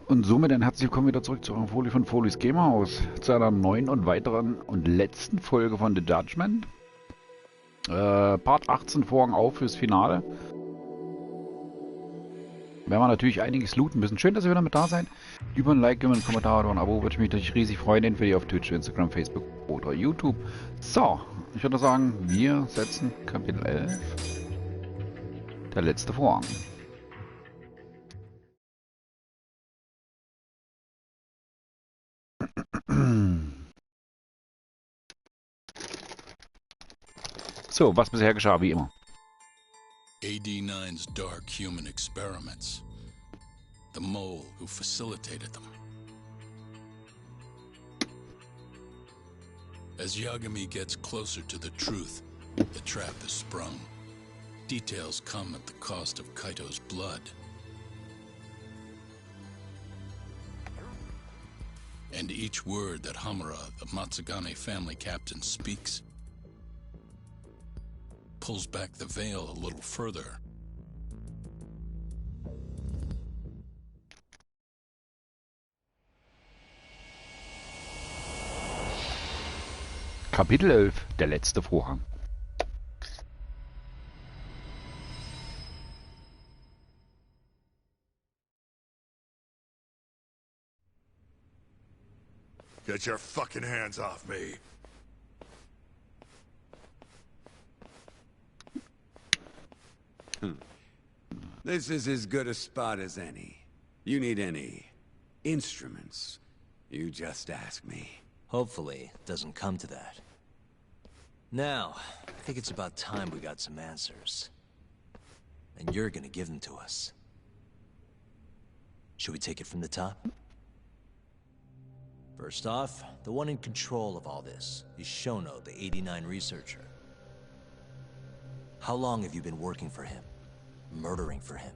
Und somit ein herzlich willkommen wieder zurück zu eurer Folie von Folies Gamerhaus, zu einer neuen und weiteren und letzten Folge von The Judgment. Part 18, Vorhang auf fürs Finale. Werden wir natürlich einiges looten müssen. Schön, dass ihr wieder mit da seid. Über ein Like, über einen Kommentar oder ein Abo würde ich mich natürlich riesig freuen, entweder ihr auf Twitch, Instagram, Facebook oder YouTube. So, ich würde sagen, wir setzen Kapitel 11, der letzte Vorhang. So, was bisher geschah, wie immer. AD9's dark human experiments. The mole who facilitated them. As Yagami gets closer to the truth, the trap is sprung. Details come at the cost of Kaito's blood. And each word that Hamura, the Matsugane family captain, speaks pulls back the veil a little further. Kapitel 11, der letzte Vorhang. Get your fucking hands off me. This is as good a spot as any. You need any instruments, you just ask me. Hopefully, it doesn't come to that. Now, I think it's about time we got some answers. And you're gonna give them to us. Should we take it from the top? First off, the one in control of all this is Shono, the 89 researcher. How long have you been working for him? Murdering for him?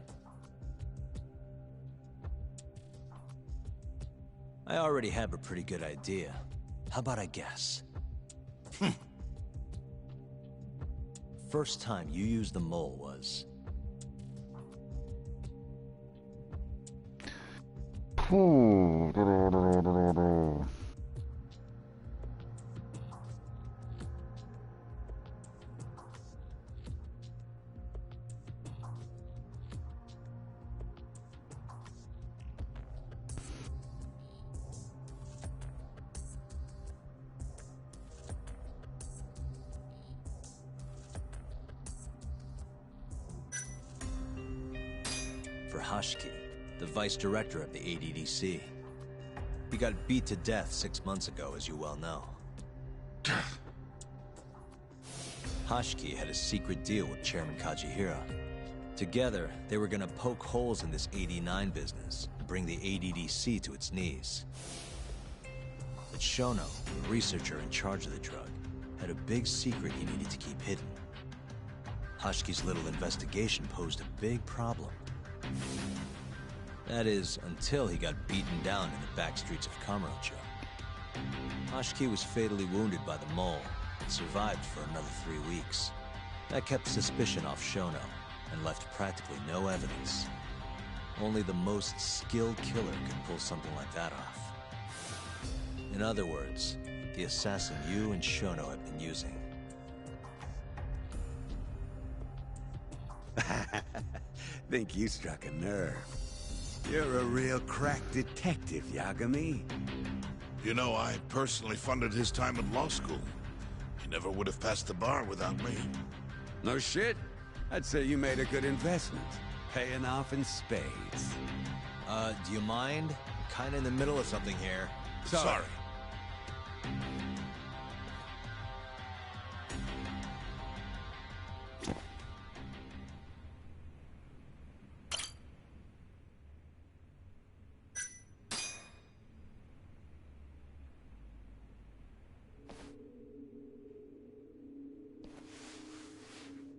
I already have a pretty good idea. How about I guess? First time you used the mole was... for Hashiki, the vice director of the ADDC. He got beat to death 6 months ago, as you well know. Hashiki had a secret deal with Chairman Kajihira. Together, they were gonna poke holes in this 89 business and bring the ADDC to its knees. But Shono, the researcher in charge of the drug, had a big secret he needed to keep hidden. Hashiki's little investigation posed a big problem. That is, until he got beaten down in the back streets of Kamurocho. Hashiki was fatally wounded by the mole and survived for another 3 weeks. That kept suspicion off Shono and left practically no evidence. Only the most skilled killer could pull something like that off. In other words, the assassin you and Shono have been using. Think you struck a nerve. You're a real crack detective, Yagami. You know, I personally funded his time in law school. He never would have passed the bar without me. No shit. I'd say you made a good investment. Paying off in spades. Do you mind? I'm kinda in the middle of something here. Sorry.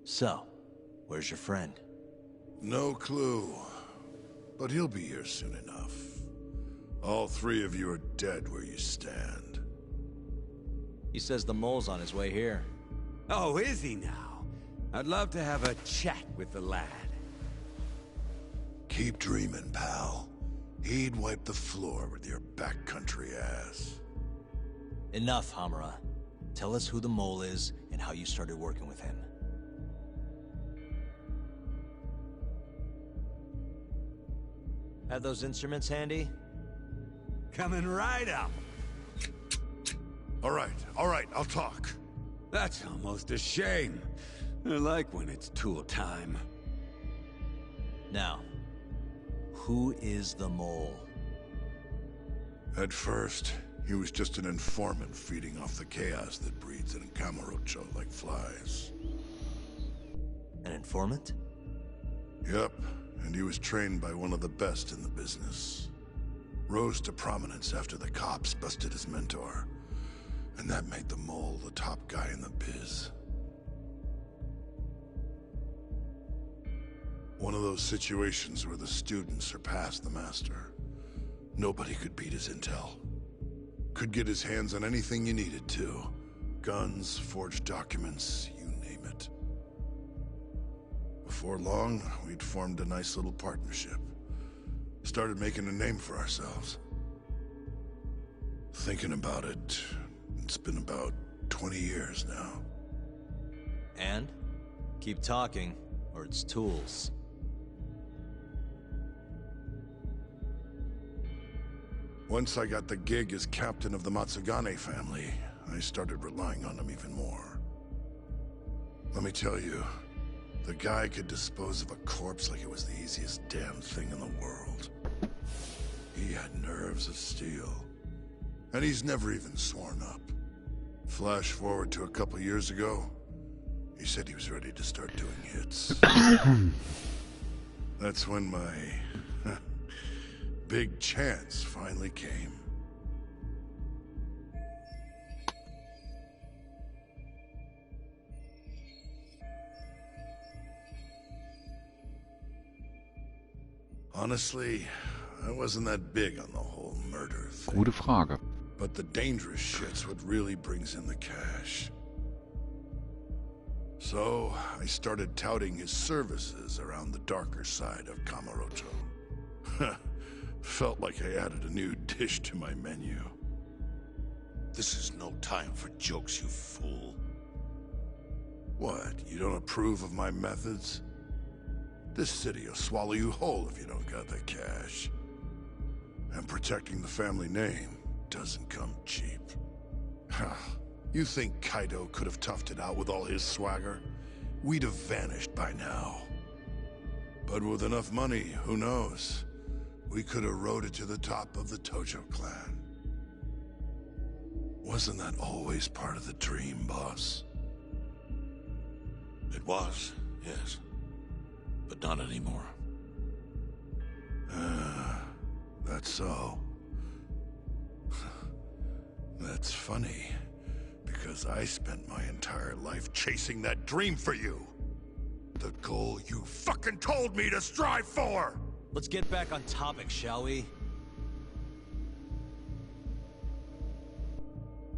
So, where's your friend? No clue. But he'll be here soon enough. All three of you are dead where you stand. He says the mole's on his way here. Oh, is he now? I'd love to have a chat with the lad. Keep dreaming, pal. he'd wipe the floor with your backcountry ass. Enough, Hamura. Tell us who the mole is and how you started working with him. Have those instruments handy? Coming right up. All right, I'll talk. That's almost a shame. I like when it's tool time. Now, who is the mole? At first, he was just an informant feeding off the chaos that breeds in Camarocho like flies. An informant? Yep, and he was trained by one of the best in the business. Rose to prominence after the cops busted his mentor. And that made the mole the top guy in the biz. One of those situations where the student surpassed the master. Nobody could beat his intel. Could get his hands on anything you needed to. Guns, forged documents, you name it. Before long, we'd formed a nice little partnership. Started making a name for ourselves. Thinking about it, it's been about 20 years now. And? Keep talking, or it's tools. Once I got the gig as captain of the Matsugane family, I started relying on him even more. Let me tell you, the guy could dispose of a corpse like it was the easiest damn thing in the world. He had nerves of steel. And he's never even sworn up. Flash forward to a couple years ago, he said he was ready to start doing hits. That's when my big chance finally came. Honestly, I wasn't that big on the whole murder thing. Gute Frage. But the dangerous shit's what really brings in the cash. So, I started touting his services around the darker side of Camarocho. Felt like I added a new dish to my menu. This is no time for jokes, you fool. What, you don't approve of my methods? This city will swallow you whole if you don't got the cash. And protecting the family name doesn't come cheap. You think Kaido could have toughed it out with all his swagger? We'd have vanished by now. But with enough money, who knows? We could have rode it to the top of the Tojo clan. Wasn't that always part of the dream, boss? It was, yes. But not anymore. That's so. That's funny, because I spent my entire life chasing that dream for you. The goal you fucking told me to strive for! Let's get back on topic, shall we?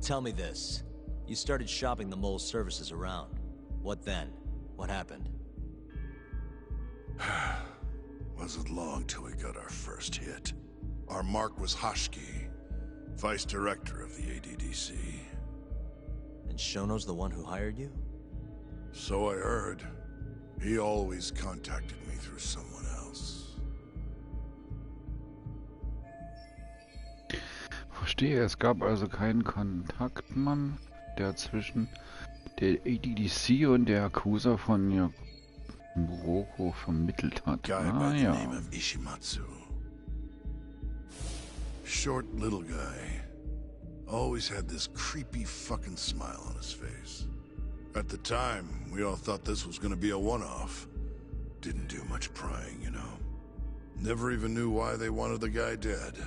Tell me this. You started shopping the mole's services around. What then? What happened? Wasn't long till we got our first hit. Our mark was Hashki, vice director of the ADDC. And Shono's the one who hired you? So I heard. He always contacted me through someone else. Verstehe, es gab also keinen Kontaktmann, der zwischen der ADDC und der Yakuza von Morocco vermittelt hat. Guy by the name of Ishimatsu. Short little guy. Always had this creepy fucking smile on his face. At the time, we all thought this was gonna be a one-off. Didn't do much prying, you know. Never even knew why they wanted the guy dead.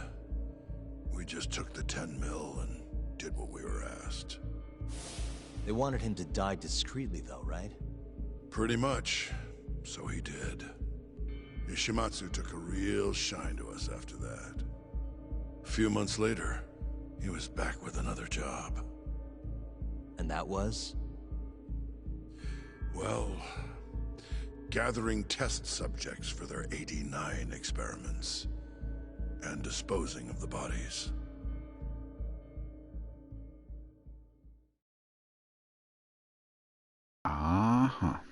We just took the 10 mil and did what we were asked. They wanted him to die discreetly though, right? Pretty much. So he did. Ishimatsu took a real shine to us after that. A few months later, he was back with another job. And that was? Well, gathering test subjects for their 89 experiments. and disposing of the bodies. Aha.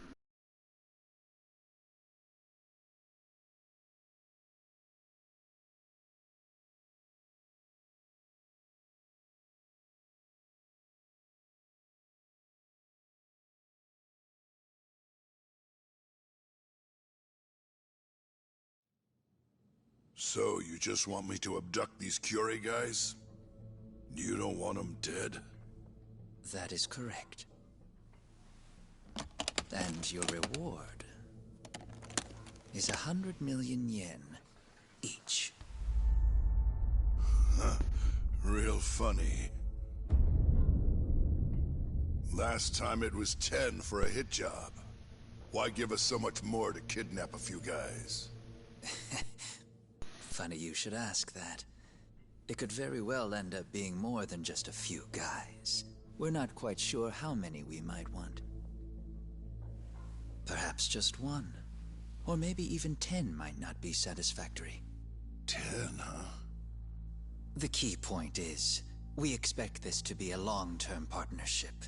So, you just want me to abduct these Curie guys? You don't want them dead? That is correct. And your reward is 100 million yen each. Real funny. Last time it was 10 for a hit job. Why give us so much more to kidnap a few guys? Funny you should ask that. It could very well end up being more than just a few guys. We're not quite sure how many we might want. Perhaps just one. Or maybe even 10 might not be satisfactory. 10, huh? The key point is, we expect this to be a long-term partnership.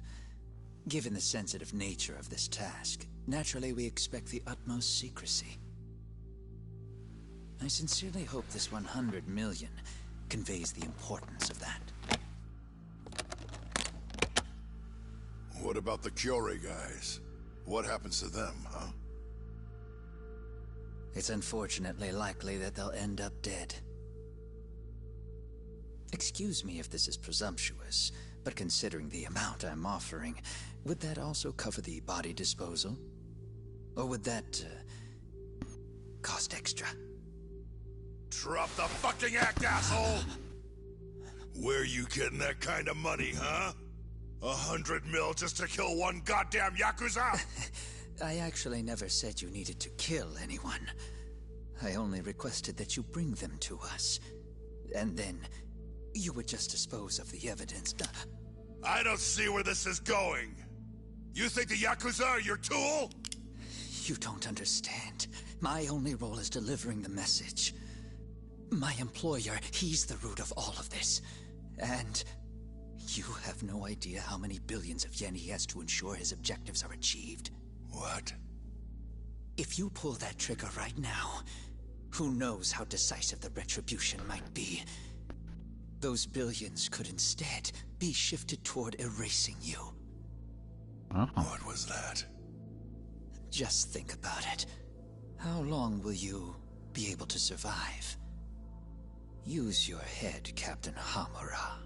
Given the sensitive nature of this task, naturally we expect the utmost secrecy. I sincerely hope this 100 million conveys the importance of that. What about the Curie guys? What happens to them, huh? It's unfortunately likely that they'll end up dead. Excuse me if this is presumptuous, but considering the amount I'm offering, would that also cover the body disposal? Or would that, cost extra? Drop the fucking act, asshole! Where you getting that kind of money, huh? 100 mil just to kill one goddamn Yakuza? I actually never said you needed to kill anyone. I only requested that you bring them to us. And then, you would just dispose of the evidence. I don't see where this is going. You think the Yakuza are your tool? You don't understand. My only role is delivering the message. My employer, he's the root of all of this. And you have no idea how many billions of yen he has to ensure his objectives are achieved. What? If you pull that trigger right now, who knows how decisive the retribution might be. Those billions could instead be shifted toward erasing you. What was that? Just think about it. How long will you be able to survive? Use your head, Captain Hamura.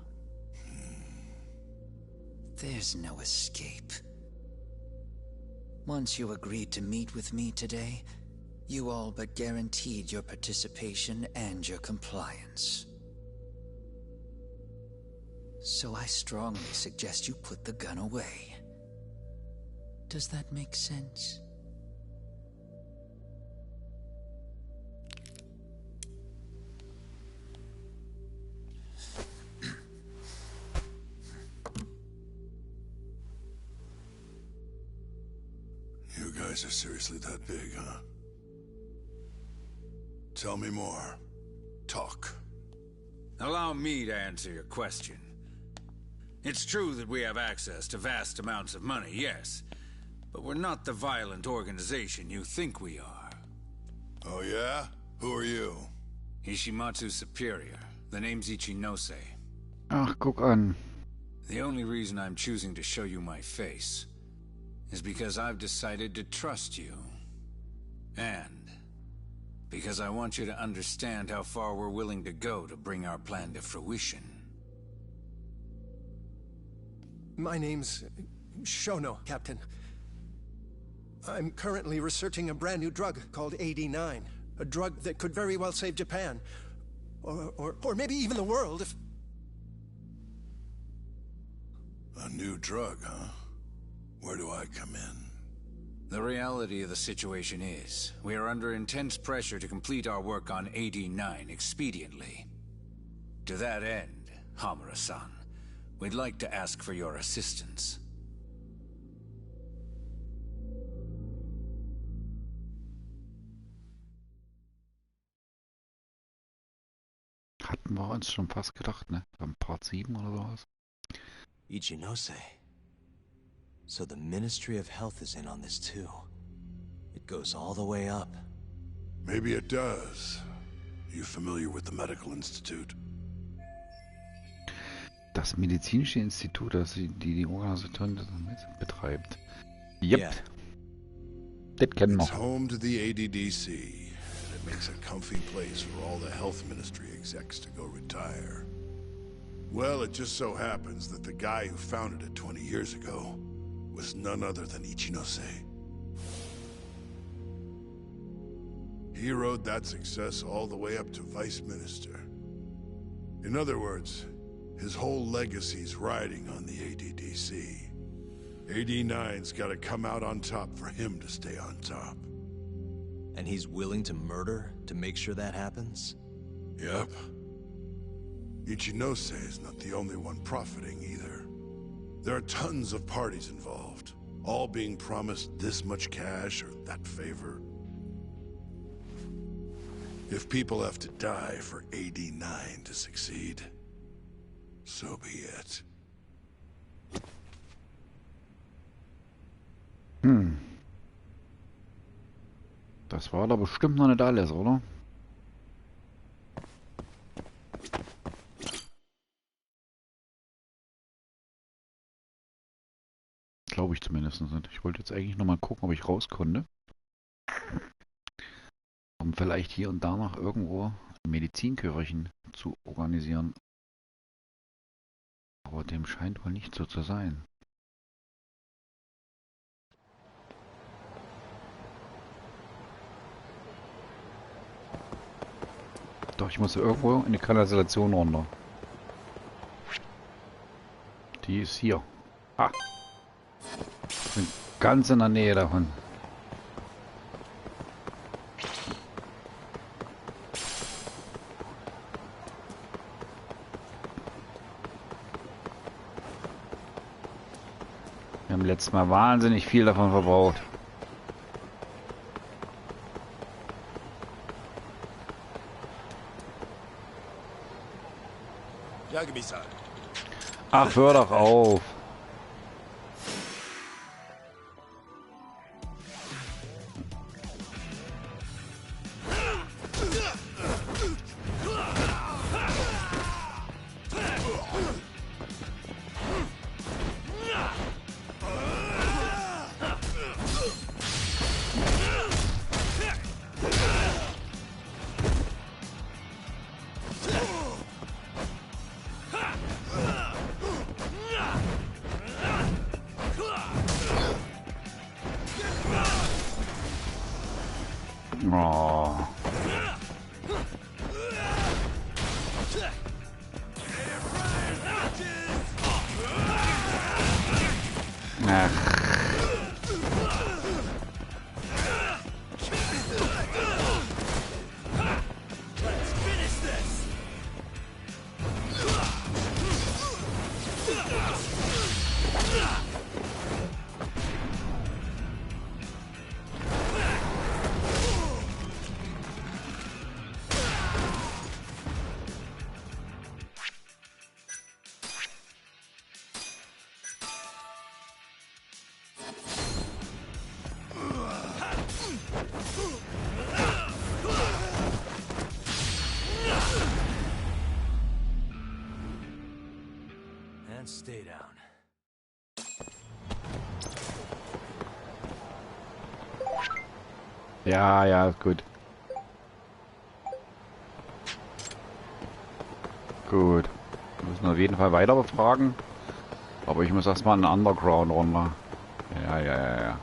There's no escape. Once you agreed to meet with me today, you all but guaranteed your participation and your compliance. So I strongly suggest you put the gun away. Does that make sense? You guys are seriously that big, huh? Tell me more. Talk. Allow me to answer your question. It's true that we have access to vast amounts of money, yes. But we're not the violent organization you think we are. Oh yeah? Who are you? Ishimatsu's superior. The name's Ichinose. Ach, guck an. The only reason I'm choosing to show you my face is because I've decided to trust you. And because I want you to understand how far we're willing to go to bring our plan to fruition. My name's Shono, Captain. I'm currently researching a brand new drug called AD9. A drug that could very well save Japan. Or maybe even the world if... A new drug, huh? Where do I come in? The reality of the situation is, we are under intense pressure to complete our work on AD9 expediently. To that end, Hamura-san, we'd like to ask for your assistance. wir uns schon fast gedacht, ne? Beim Part 7 oder sowas. Ichinose. So the Ministry of Health is in on this too. It goes all the way up. Maybe it does. You familiar with the Medical Institute? Das medizinische Institut, das die Organisation betreibt. Yep. Yeah. Das kennen It's wir. home to the ADDC, and it makes a comfy place for all the health ministry execs to go retire. Well, it just so happens that the guy who founded it 20 years ago was none other than Ichinose. He rode that success all the way up to vice minister. In other words, his whole legacy's riding on the ADDC. AD9's gotta come out on top for him to stay on top. And he's willing to murder to make sure that happens? Yep. Ichinose is not the only one profiting either. There are tons of parties involved, all being promised this much cash or that favor. If people have to die for AD9 to succeed, so be it. Das war da bestimmt noch nicht alles, oder? Glaube ich zumindest nicht. Ich wollte jetzt eigentlich noch mal gucken, ob ich raus konnte. Um vielleicht hier und da noch irgendwo ein Medizinköfferchen zu organisieren. Aber dem scheint wohl nicht so zu sein. Doch, ich muss irgendwo in die Kanalisation runter. Die ist hier. Ah! Bin ganz in der Nähe davon. Wir haben letztes Mal wahnsinnig viel davon verbraucht. Ach, hör doch auf. Oh. Ach. And stay down. Ja, ja, ist gut. Gut. Wir müssen auf jeden Fall weiter befragen. Aber ich muss erstmal in den Underground runter. Ja, ja, ja, ja.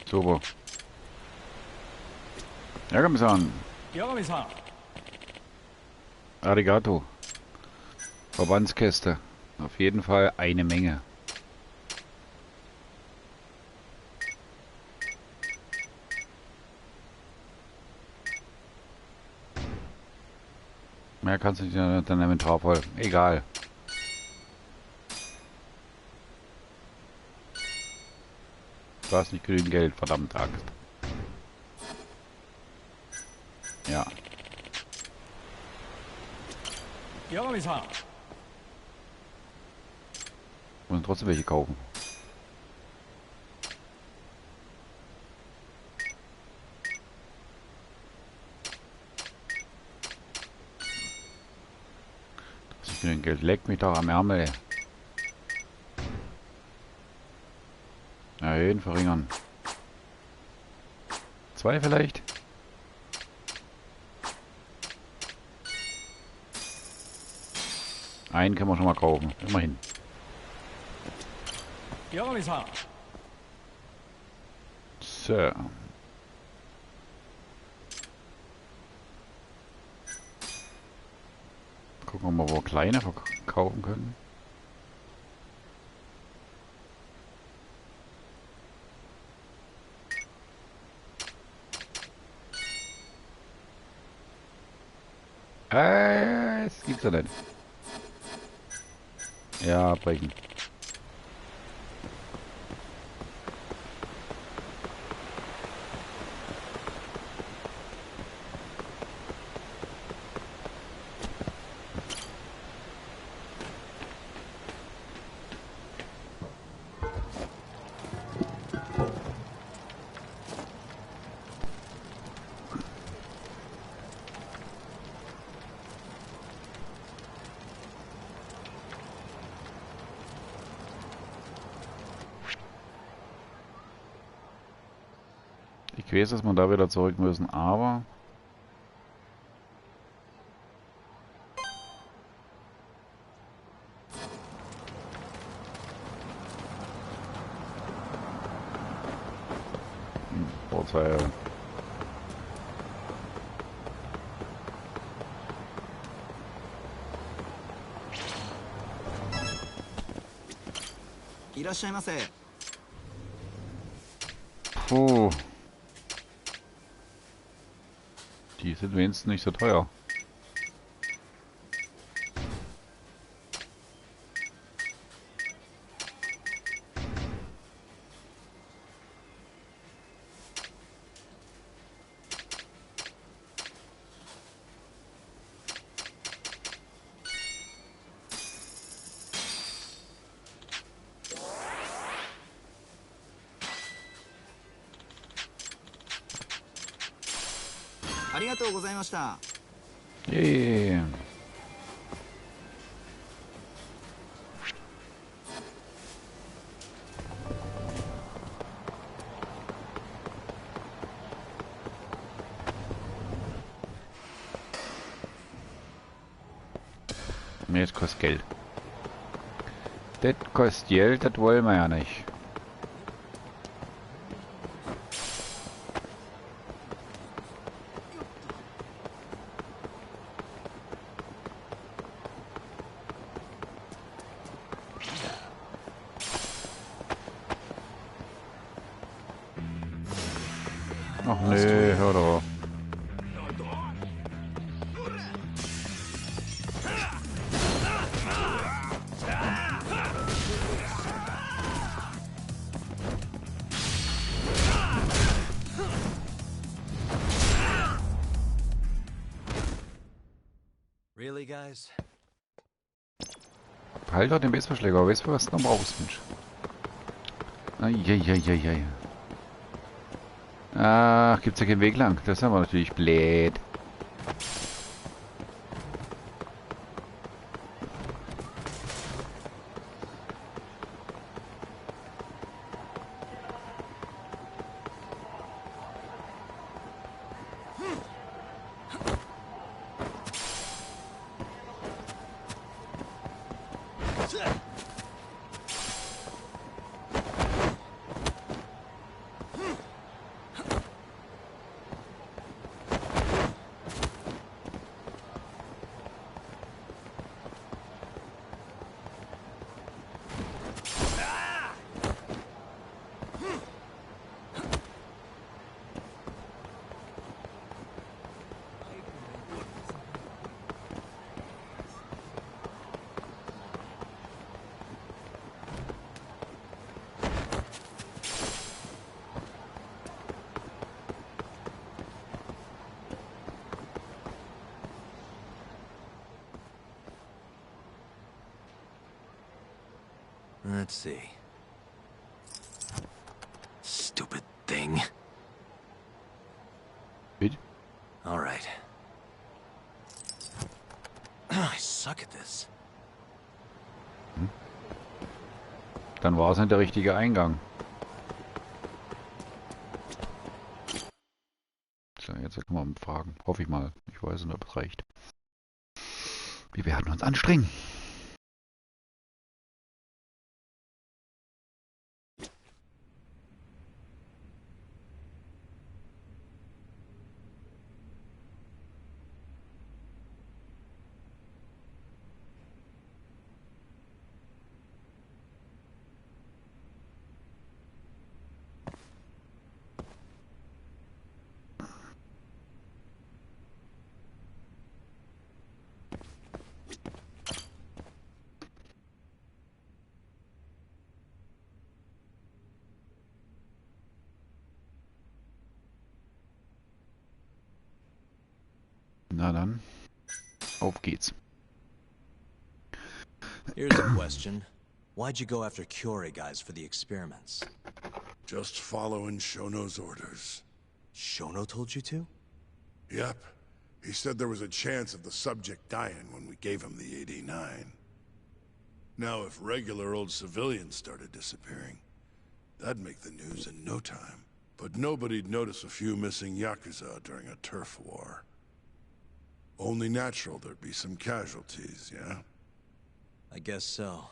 Super. Ja, Kommissar. Arigato. Verbandskäste. Auf jeden Fall eine Menge. Mehr kannst du nicht in dein Inventar voll. Egal. Du hast nicht genügend Geld, verdammt Axt. Ja. Und trotzdem welche kaufen. Das ist genügend Geld. Leck mich doch am Ärmel. Erhöhen, verringern. 2 vielleicht? Einen können wir schon mal kaufen. Immerhin. So. Gucken wir mal, wo wir kleine verkaufen können. Das gibt's ja nicht. Ja, brechen. Ich weiß, dass wir da wieder zurück müssen, aber... Vorteil. Puh. Die sind wenigstens nicht so teuer. Yeah. Nee, das kostet Geld. Das kostet Geld, das wollen wir ja nicht. Ach nee, hör doch auf. Really, guys? Halt doch den Baseballschläger, weißt du, was du noch brauchst, Mensch? Eieieiei. Ach, gibt's ja keinen Weg lang. Das ist aber natürlich blöd. Let's see. Stupid thing. Bitte? All right. I suck at this. Dann war es nicht der richtige Eingang. So, jetzt können wir mal fragen. Hoffe ich mal. Ich weiß nicht, ob es reicht. Wir werden uns anstrengen. Na dann, auf geht's. Here's a question. Why'd you go after Curie guys for the experiments? Just following Shono's orders. Shono told you to? Yep. He said there was a chance of the subject dying when we gave him the 89. Now, if regular old civilians started disappearing, that'd make the news in no time. But nobody'd notice a few missing Yakuza during a turf war. Only natural there'd be some casualties, yeah? I guess so.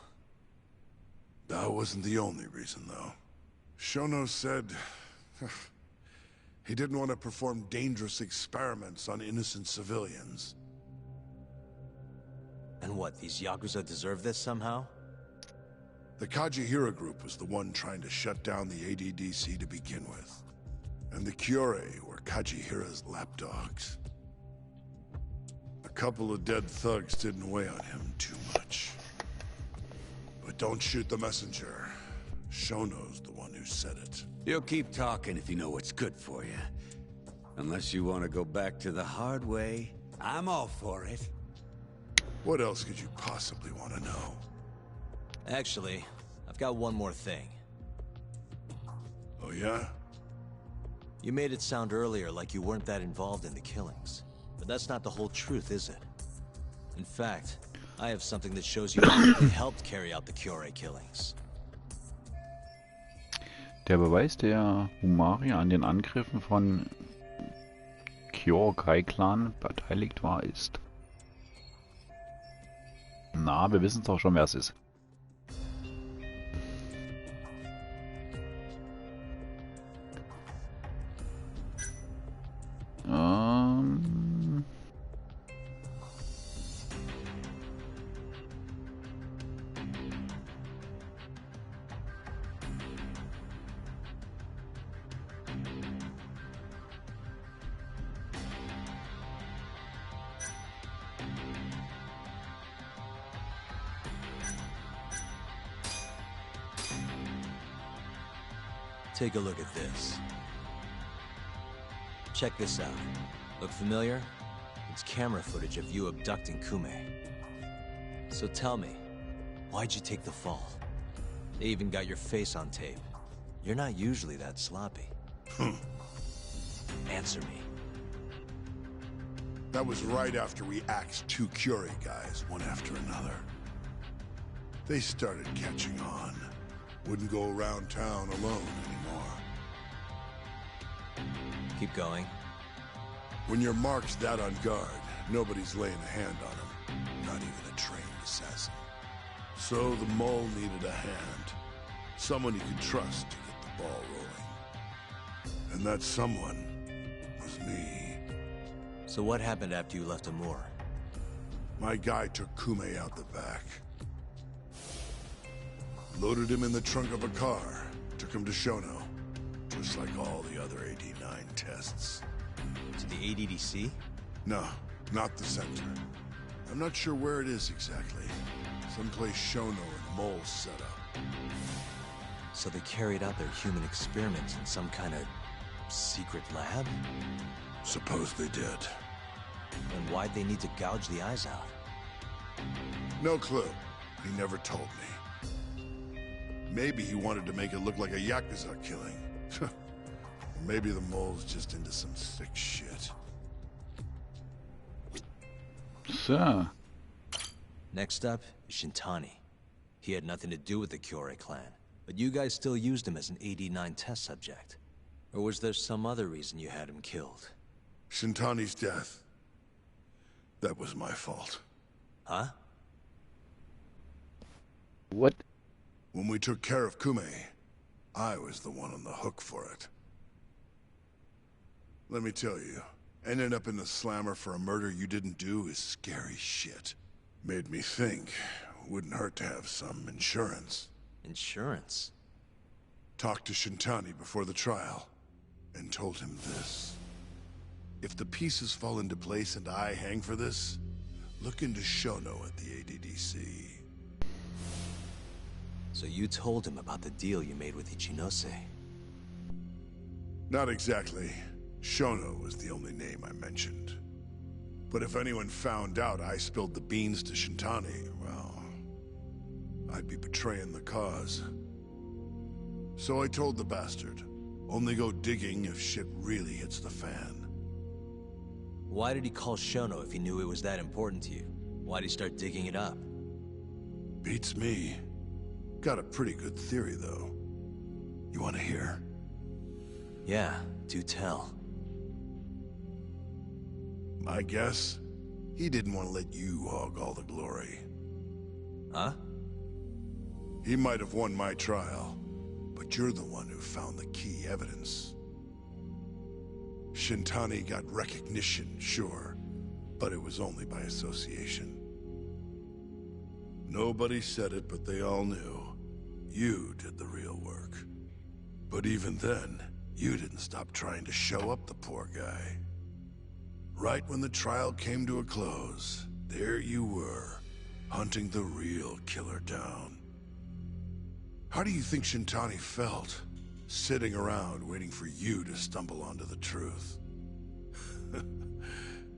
That wasn't the only reason, though. Shono said... he didn't want to perform dangerous experiments on innocent civilians. And what, these Yakuza deserve this somehow? The Kajihira group was the one trying to shut down the ADDC to begin with. And the Kyore were Kajihira's lapdogs. A couple of dead thugs didn't weigh on him too much. But don't shoot the messenger. Shono's the one who said it. You'll keep talking if you know what's good for you. Unless you want to go back to the hard way, I'm all for it. What else could you possibly want to know? Actually, I've got one more thing. Oh yeah? You made it sound earlier like you weren't that involved in the killings. But that's not the whole truth, is it? In fact, I have something that shows you actually helped carry out the Kyore killings. Der Beweis, der Umari an den Angriffen von Kyokai-Clan beteiligt war, ist... Na, wir wissen doch schon, wer es ist. Take a look at this. Check this out. Look familiar? It's camera footage of you abducting Kume. So tell me, why'd you take the fall? They even got your face on tape. You're not usually that sloppy. Answer me. That was right after we axed two Curie guys, one after another. They started catching on. Wouldn't go around town alone anymore. Keep going. When your mark's that on guard, nobody's laying a hand on him. Not even a trained assassin. So the mole needed a hand. Someone he could trust to get the ball rolling. And that someone was me. So what happened after you left Amur? My guy took Kume out the back. Loaded him in the trunk of a car. Took him to Shono. Just like all the other 89 tests. To the ADDC? No, not the center. I'm not sure where it is exactly. Someplace Shono and Mole set up. So they carried out their human experiments in some kind of secret lab? Suppose they did. And why'd they need to gouge the eyes out? No clue. He never told me. Maybe he wanted to make it look like a Yakuza killing. Maybe the mole's just into some sick shit. So. Next up is Shintani. He had nothing to do with the Kyorei clan, but you guys still used him as an AD-9 test subject. Or was there some other reason you had him killed? Shintani's death. That was my fault. Huh? What? When we took care of Kume, I was the one on the hook for it. Let me tell you, ending up in the slammer for a murder you didn't do is scary shit. Made me think, wouldn't hurt to have some insurance. Insurance? Talked to Shintani before the trial, and told him this. If the pieces fall into place and I hang for this, look into Shono at the ADDC. So you told him about the deal you made with Ichinose? Not exactly. Shono was the only name I mentioned. But if anyone found out I spilled the beans to Shintani, well, I'd be betraying the cause. So I told the bastard, only go digging if shit really hits the fan. Why did he call Shono if he knew it was that important to you? Why'd he start digging it up? Beats me. Got a pretty good theory, though. You want to hear? Yeah, do tell. My guess? He didn't want to let you hog all the glory. Huh? He might have won my trial, but you're the one who found the key evidence. Shintani got recognition, sure, but it was only by association. Nobody said it, but they all knew. You did the real work. But even then, you didn't stop trying to show up the poor guy. Right when the trial came to a close, there you were, hunting the real killer down. How do you think Shintani felt, sitting around waiting for you to stumble onto the truth?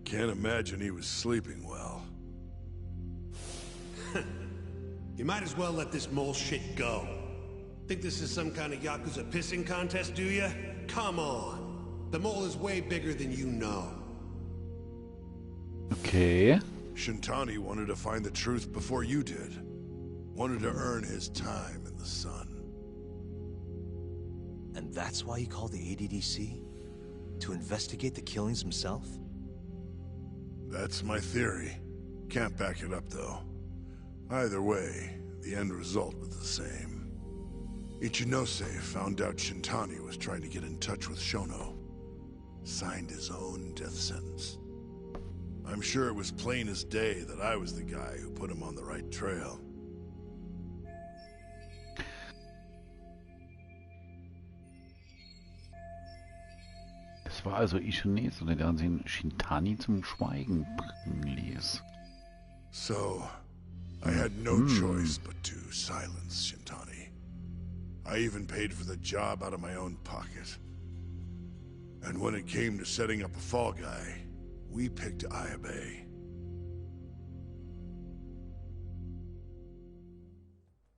Can't imagine he was sleeping well. You might as well let this mole shit go. Think this is some kind of Yakuza pissing contest, do ya? Come on. The mole is way bigger than you know. Okay. Shintani wanted to find the truth before you did. Wanted to earn his time in the sun. And that's why he called the ADDC? To investigate the killings himself? That's my theory. Can't back it up, though. Either way, the end result was the same. Ichinose found out Shintani was trying to get in touch with Shono. Signed his own death sentence. I'm sure it was plain as day that I was the guy who put him on the right trail. Das war also Ichinose, der dann den Shintani zum Schweigen bringen ließ. So, I had no choice but to silence Shintani. I even paid for the job out of my own pocket. And when it came to setting up a fall guy, we picked Ayabe.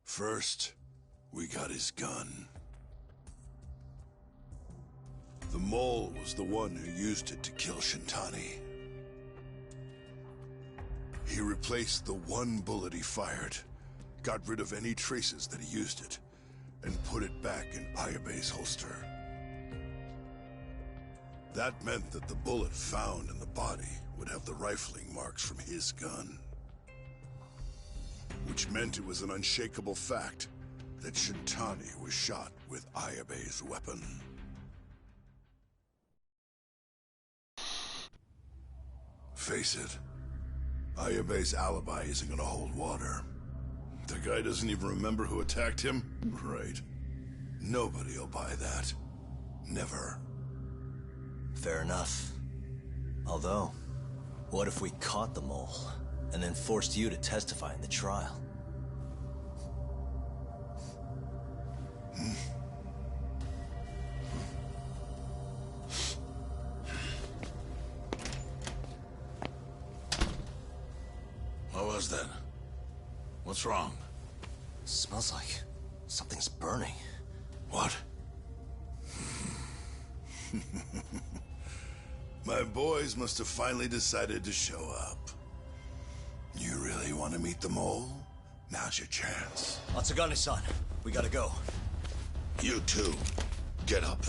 First, we got his gun. The mole was the one who used it to kill Shintani. He replaced the one bullet he fired, got rid of any traces that he used it, and put it back in Ayabe's holster. That meant that the bullet found in the body would have the rifling marks from his gun. Which meant it was an unshakable fact that Shintani was shot with Ayabe's weapon. Face it, Ayabe's alibi isn't gonna hold water. The guy doesn't even remember who attacked him? Right. Nobody'll buy that. Never. Fair enough. Although, what if we caught the mole, and then forced you to testify in the trial? What was that? What's wrong? Smells like Something's burning. What? My boys must have finally decided to show up. You really want to meet the mole? Now's your chance. Matsugane-san, we gotta go. You too. Get up.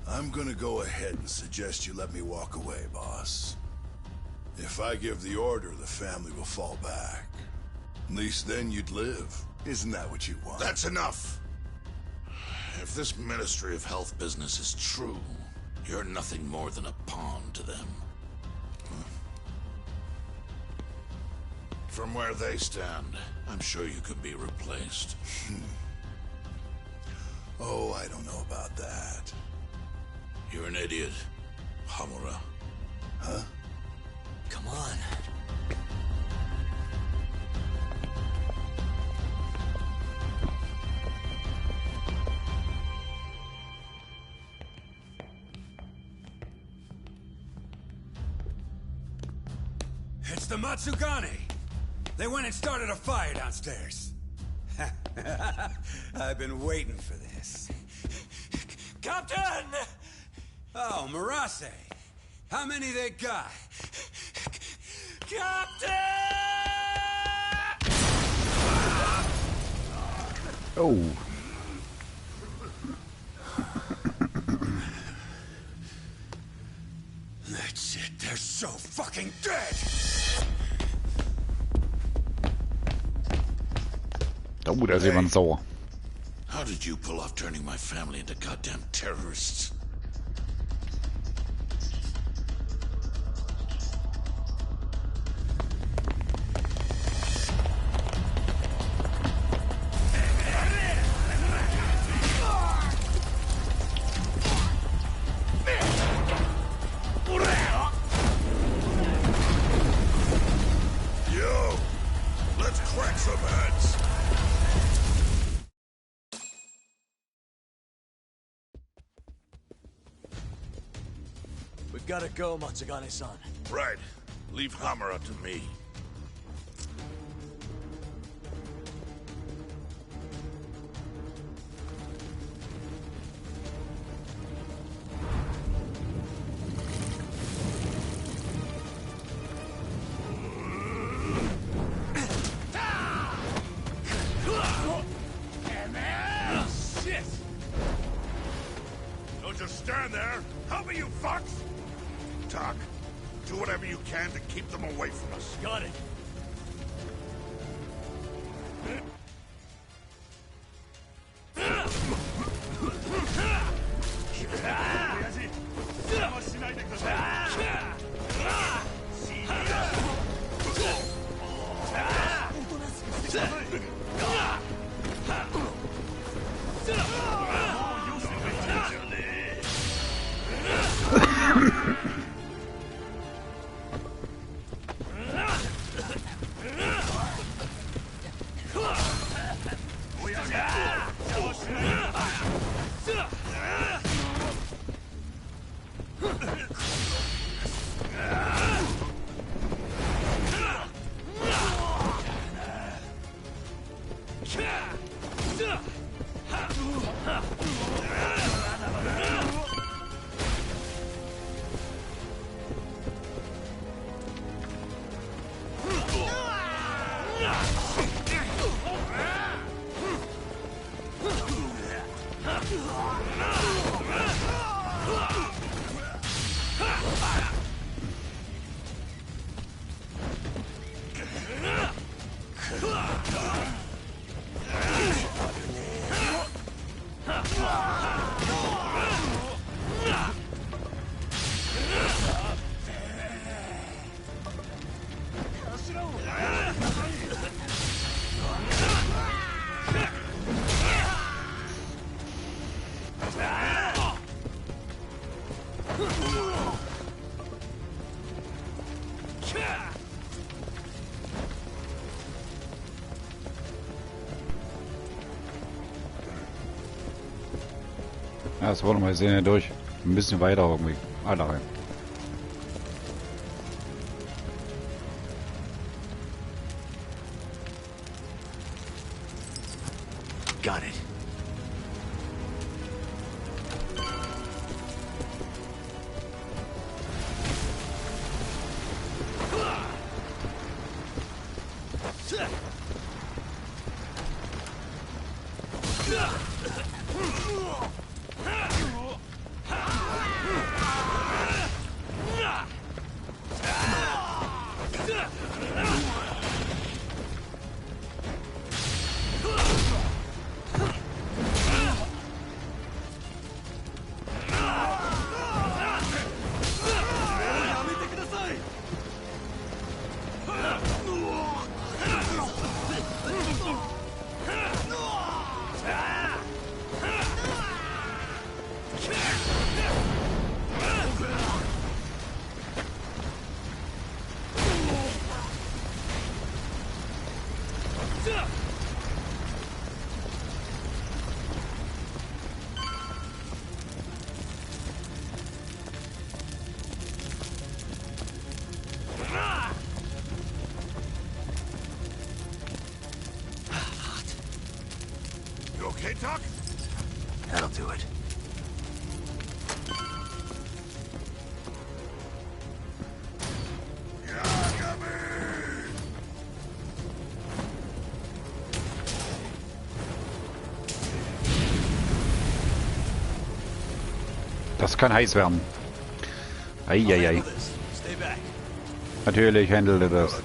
I'm gonna go ahead and suggest you let me walk away, boss. If I give the order, the family will fall back. At least then you'd live. Isn't that what you want? That's enough! If this Ministry of Health business is true, you're nothing more than a pawn to them. From where they stand, I'm sure you can be replaced. Oh, I don't know about that. You're an idiot, Hamura. Huh? Come on. It's the Matsugane! They went and started a fire downstairs. I've been waiting for this. Captain! Oh, Marase. How many they got? Captain! Oh. That's it. They're so fucking dead! Oh, da ist jemand sauer. How did you pull off turning my family into goddamn terrorists? Yo, let's crack some heads. We gotta go, Matsugane-san. Right. Leave Hamura to me. Shit! Don't just stand there. Help me, you fucks! Talk. Do whatever you can to keep them away from us. Got it. Ja, das wollen wir sehen ja durch. Ein bisschen weiter irgendwie. Alle rein. Got it. You okay, Doc? That'll do it. Das kann heiß werden. Eieiei. Natürlich handelte das.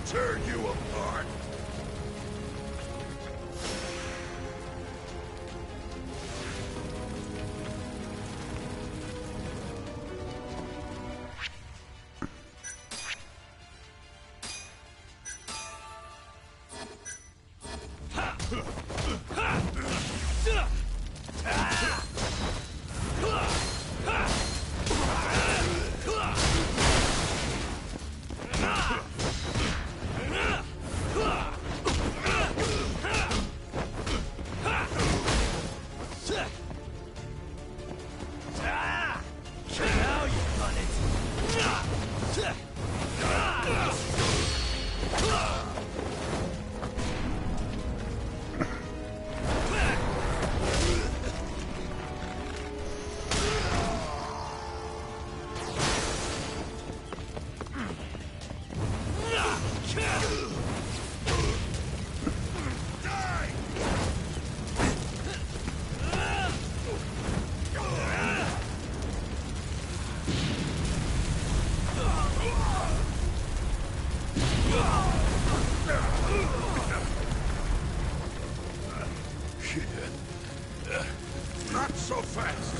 Not so fast.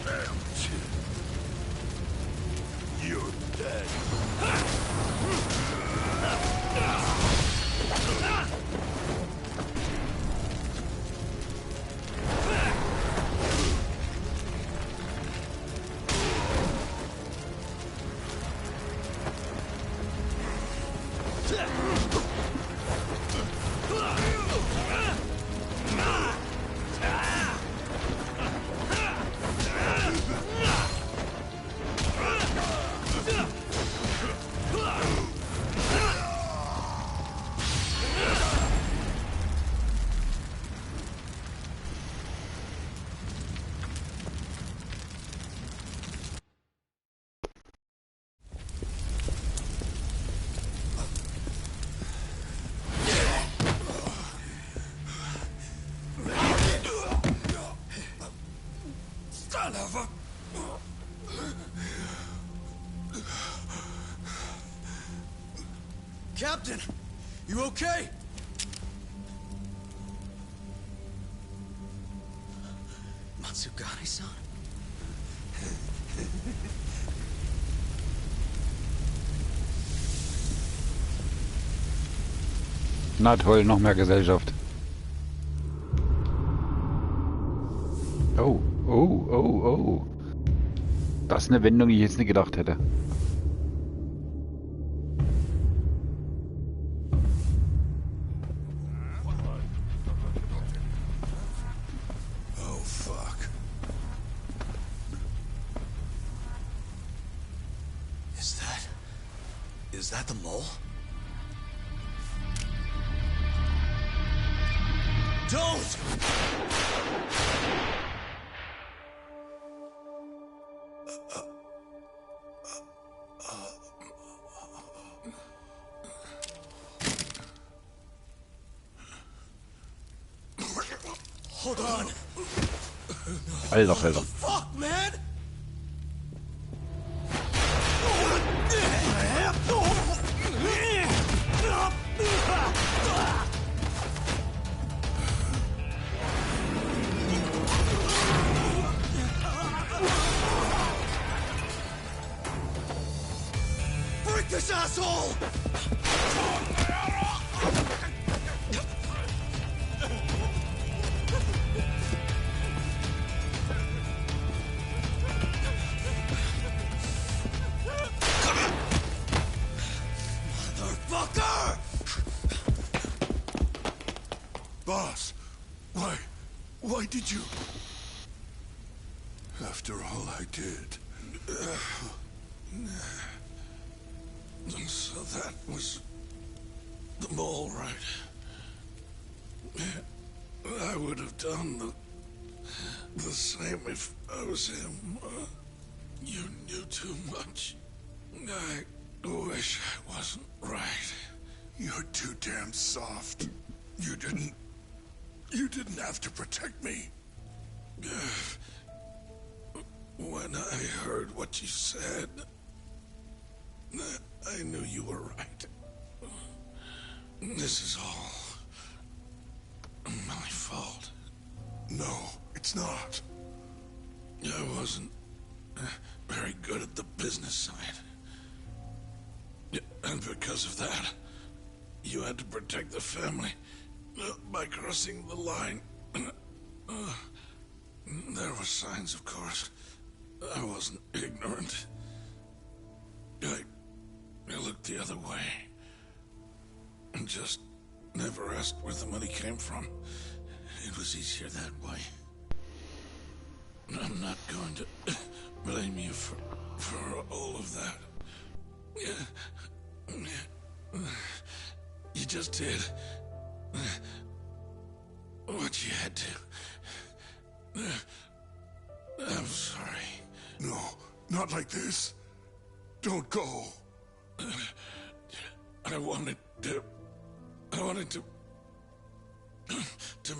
Damn. You're dead. Captain, you okay? Matsugane-san? Na toll, noch mehr Gesellschaft. Oh, oh, oh, oh. Das ist eine Wendung, die ich jetzt nicht gedacht hätte. Oh, fuck. Is that the mole? Don't! Hold on. Alter Falter. Fuck, man! Break this asshole! Motherfucker! Boss, why did you... After all I did... So that was the mole, right? I would have done the same if I was him. You knew too much. I wish I wasn't right. You're too damn soft. You didn't have to protect me. When I heard what you said, I knew you were right. This is all my fault. No, it's not. I wasn't very good at the business side. And because of that, you had to protect the family by crossing the line. There were signs, of course. I wasn't ignorant. I looked the other way. And just never asked where the money came from. It was easier that way. I'm not going to blame you for all of that. You just did what you had to. I'm sorry. No, not like this. Don't go. I wanted to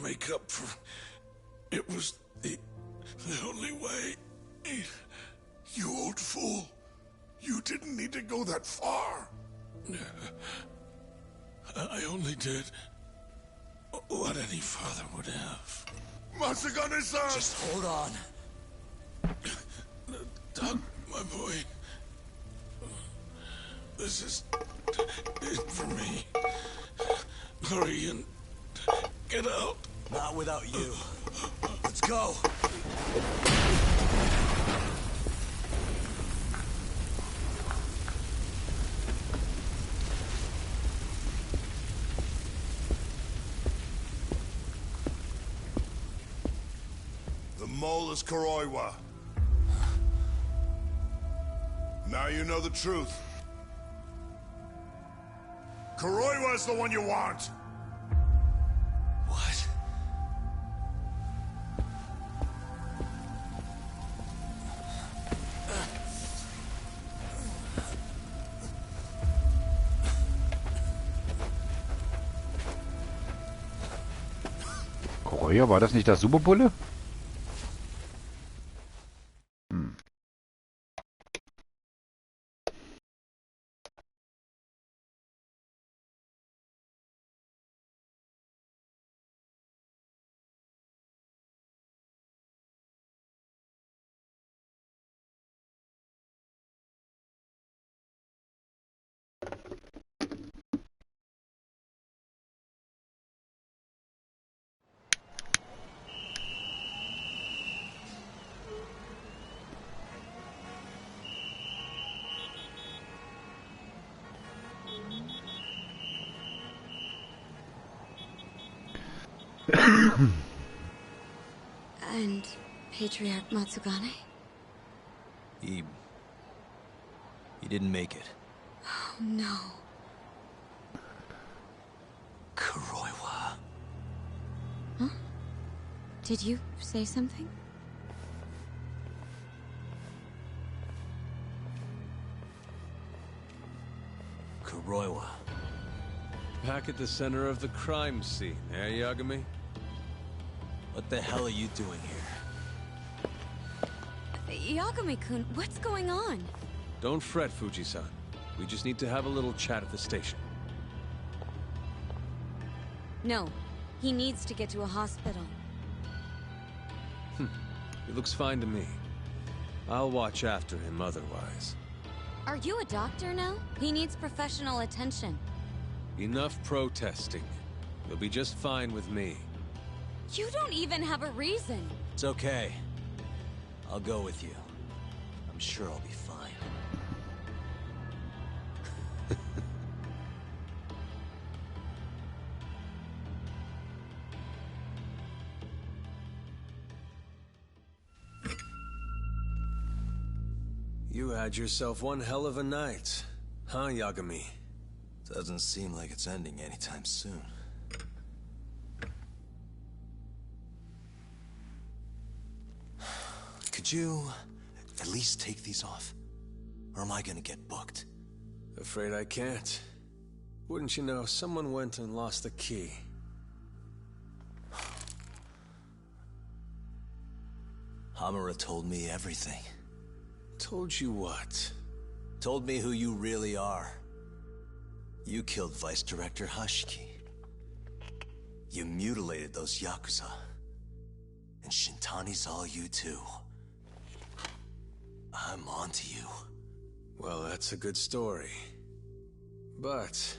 make up for... It was the only way. You old fool. You didn't need to go that far. I only did what any father would have. Masagane-san! Just hold on. Doug, my boy. This is it for me. Hurry and get out. Not without you. Let's go. The mole is Kuroiwa. Now you know the truth. Kuroiwa's the one you want. What? Korea, war das nicht der Superbulle? And Patriarch Matsugane? He didn't make it. Oh, no. Kuroiwa. Huh? Did you say something? Kuroiwa. Back at the center of the crime scene, eh, Yagami? What the hell are you doing here? Yagami-kun, what's going on? Don't fret, Fuji-san. We just need to have a little chat at the station. No, he needs to get to a hospital. He looks fine to me. I'll watch after him otherwise. Are you a doctor now? He needs professional attention. Enough protesting. You'll be just fine with me. You don't even have a reason. It's okay. I'll go with you. I'm sure I'll be fine. You had yourself one hell of a night, huh, Yagami? Doesn't seem like it's ending anytime soon. Could you at least take these off? Or am I gonna get booked? Afraid I can't. Wouldn't you know, someone went and lost the key. Hamura told me everything. Told you what? Told me who you really are. You killed Vice Director Hashiki. You mutilated those Yakuza. And Shintani's all you too. I'm onto you. Well, that's a good story. But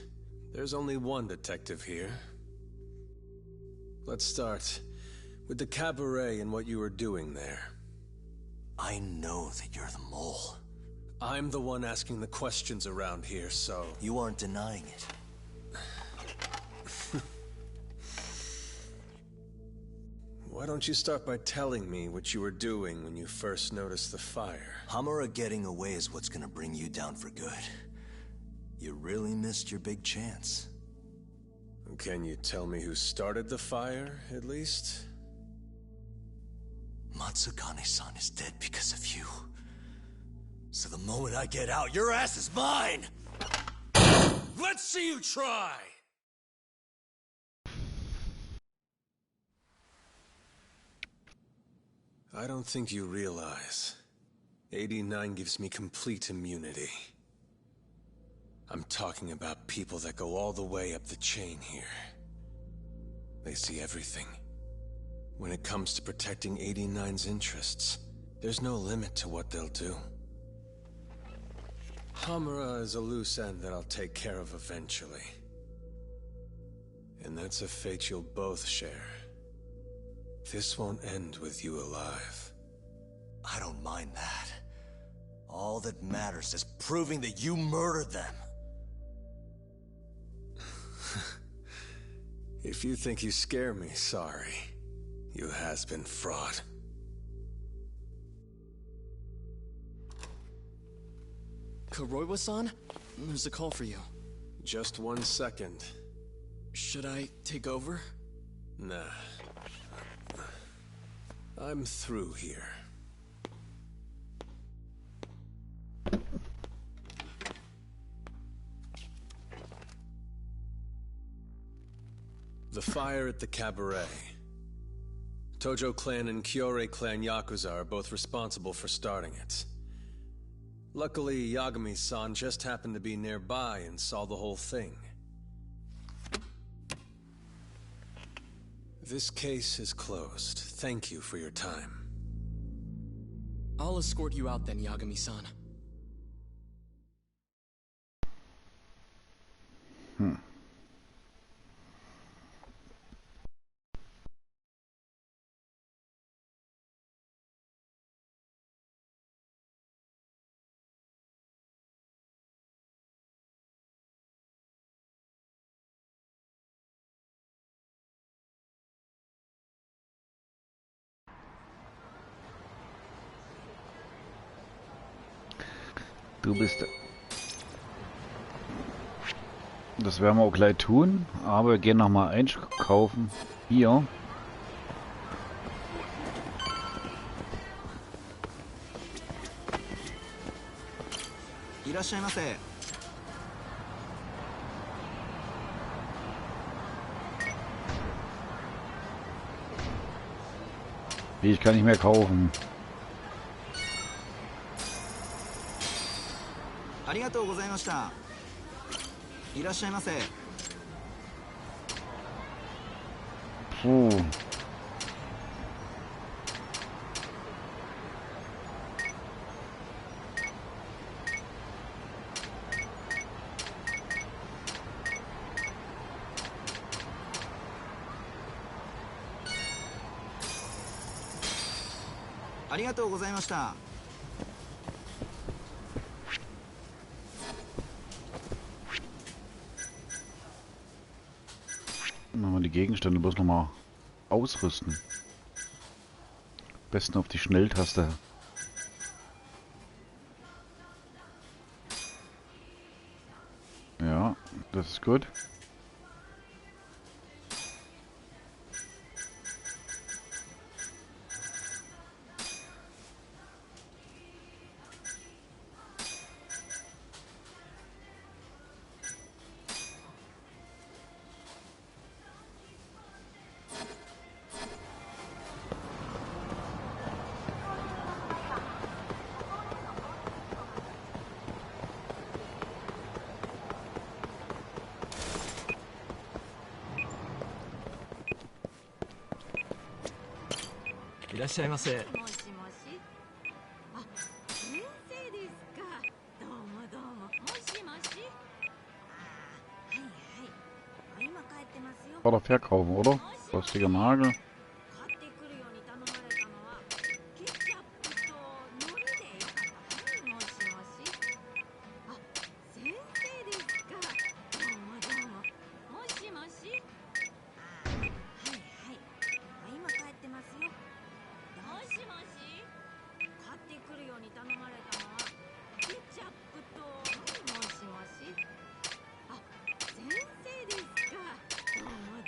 there's only one detective here. Let's start with the cabaret and what you were doing there. I know that you're the mole. I'm the one asking the questions around here, so... You aren't denying it. Why don't you start by telling me what you were doing when you first noticed the fire? Hamura getting away is what's gonna bring you down for good. You really missed your big chance. Can you tell me who started the fire, at least? Matsukane-san is dead because of you. So the moment I get out, your ass is mine! Let's see you try! I don't think you realize. 89 gives me complete immunity. I'm talking about people that go all the way up the chain here. They see everything. When it comes to protecting 89's interests, there's no limit to what they'll do. Hamura is a loose end that I'll take care of eventually. And that's a fate you'll both share. This won't end with you alive. I don't mind that. All that matters is proving that you murdered them. If you think you scare me, sorry. You has-been fraud. Kuroiwa-san? There's a call for you. Just 1 second. Should I take over? Nah. I'm through here. The fire at the cabaret. Tojo clan and Kyorei clan Yakuza are both responsible for starting it. Luckily, Yagami-san just happened to be nearby and saw the whole thing. This case is closed. Thank you for your time. I'll escort you out then, Yagami-san. Du bist... Das werden wir auch gleich tun, aber wir gehen nochmal einkaufen. Hier. Wie, ich kann nicht mehr kaufen. Puh. Nochmal die Gegenstände bloß nochmal ausrüsten. Am besten auf die Schnelltaste. Ja, das ist gut. Oder verkaufen, oder? Rostiger Nagel.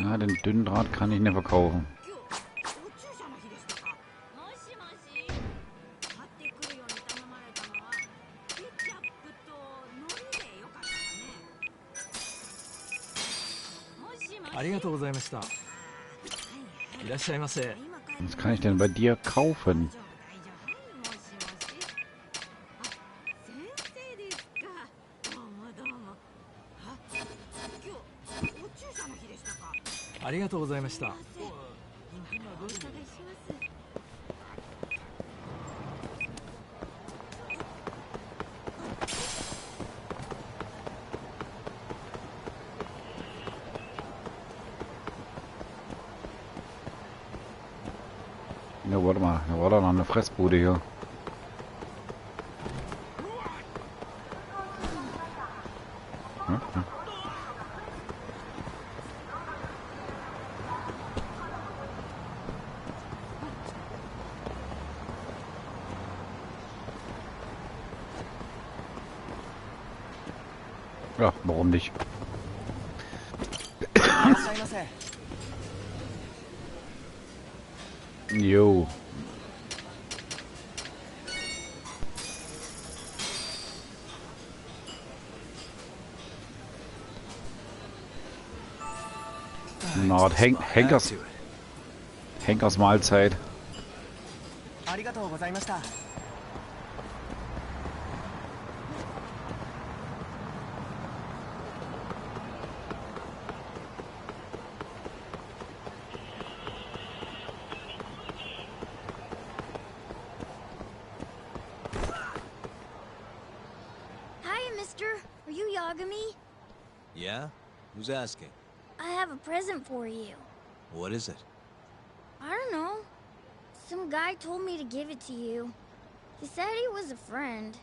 Ja, den dünnen Draht kann ich nicht verkaufen. Was kann ich denn bei dir kaufen? Ja, warte mal, da war doch noch eine Fressbude hier. Ja, ja. Ja, warum nicht? Jo. Na, Henkers Mahlzeit. Are you Yagami? Yeah? Who's asking? I have a present for you. What is it? I don't know. Some guy told me to give it to you. He said he was a friend.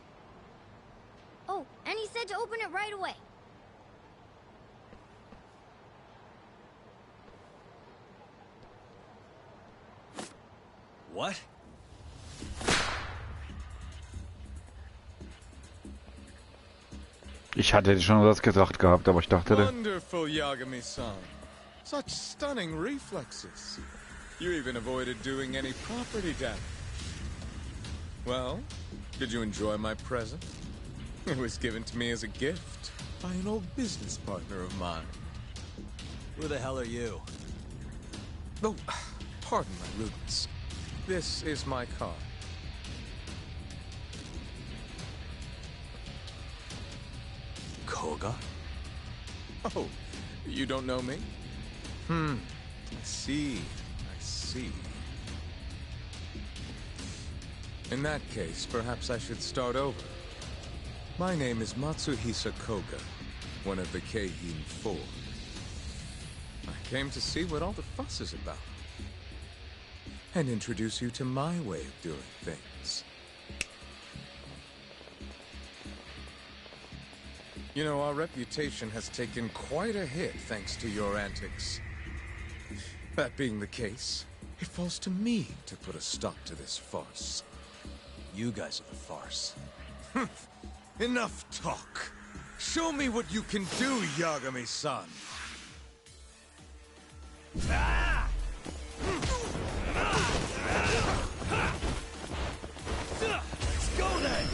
Oh, and he said to open it right away. What? Ich hatte schon das gedacht gehabt, aber ich dachte... Wonderful, Yagami-san. Such stunning reflexes. You even avoided doing any property damage. Well, did you enjoy my present? It was given to me as a gift by an old business partner of mine. Who the hell are you? Oh, pardon my rudeness. This is my car. Koga? Oh, you don't know me? I see. I see. In that case, perhaps I should start over. My name is Matsuhisa Koga, one of the Keihin Four. I came to see what all the fuss is about, and introduce you to my way of doing things. You know, our reputation has taken quite a hit thanks to your antics. That being the case, it falls to me to put a stop to this farce. You guys are the farce. Enough talk. Show me what you can do, Yagami-san. Let's go then!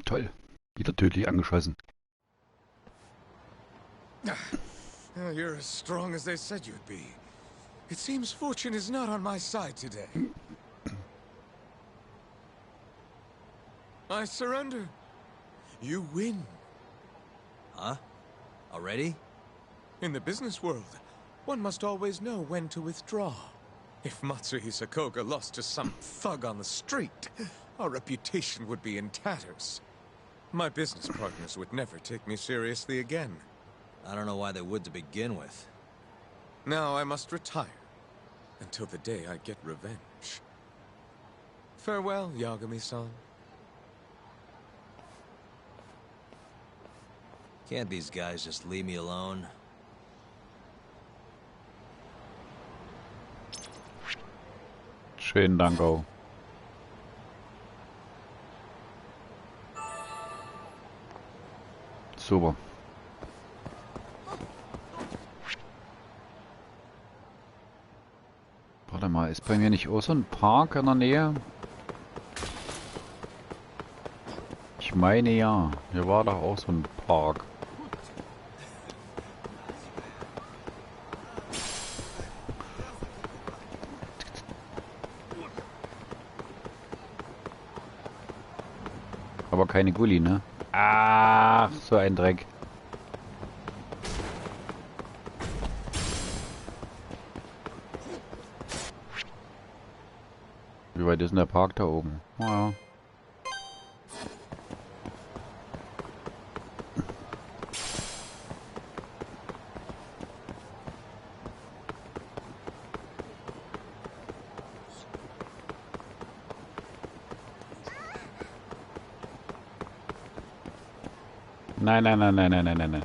Toll. Wieder tödlich angeschossen. You're as strong as they said you'd be. It seems fortune is not on my side today. I surrender. You win. Huh? Already? In the business world, one must always know when to withdraw. If Matsuhisa Koga lost to some thug on the street, our reputation would be in tatters. My business partners would never take me seriously again. I don't know why they would to begin with. Now I must retire, until the day I get revenge. Farewell, Yagami-san. Can't these guys just leave me alone? Schönen Dank auch. Super. Warte mal, ist bei mir nicht auch so ein Park in der Nähe? Ich meine ja, hier war doch auch so ein Park. Aber keine Gulli, ne? Ach, so ein Dreck. Wie weit ist denn der Park da oben? Ja. Nein, nein, nein, nein, nein, nein, nein, nein.